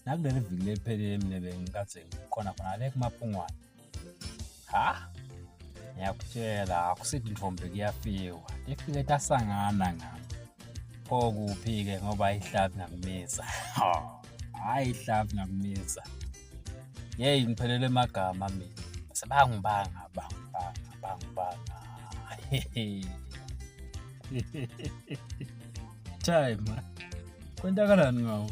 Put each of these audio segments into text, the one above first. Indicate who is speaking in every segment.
Speaker 1: Nakuleli viki lephelele mina bengikaze ngikhona khona le kuMapungwane. Ha? Ngiyakutshela akusithi intombi kuyafiwa. Ifike tasangana ngami. Pho kuphi-ke ngoba ayihlabi ngakumisa. Hayi ihlabi ngakumisa. Yeyi ngiphelele amagama mina. Sebangibanga. Chayi man. Kwenzakalani ngawo?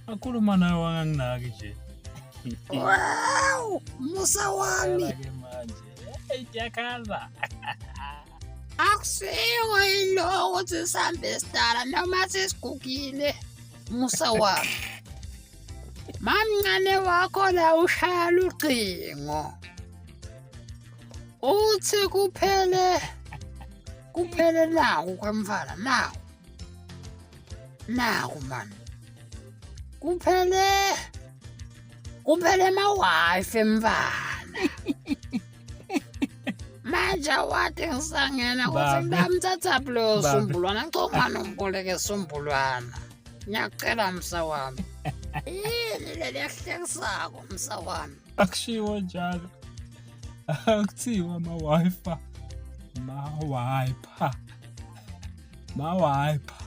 Speaker 1: Akhuluma nawe wanganginaki nje.
Speaker 2: Wow, Musa wami.
Speaker 1: Ke manje. Hey yakhala.
Speaker 2: Akusiyo yilo ukuthi sihambe sidala noma sesigugile. Musa wami. Mamncane wakho la ushaya ucingo. Uthi kuphele naku kwemfana naku. Naku man. Kuphele ma-Wi-Fi mfana. Manje wathi ngisangena ukuthi ngimthatha lo Sombulwana ngicongwana umboleke Sombulwana. Ngiyacela Musa wami. Yini leli ehlekisako Musa wami?
Speaker 1: Akushiwo njalo. Akuthiwa ama-Wi-Fi. Ma-Wi-Fi.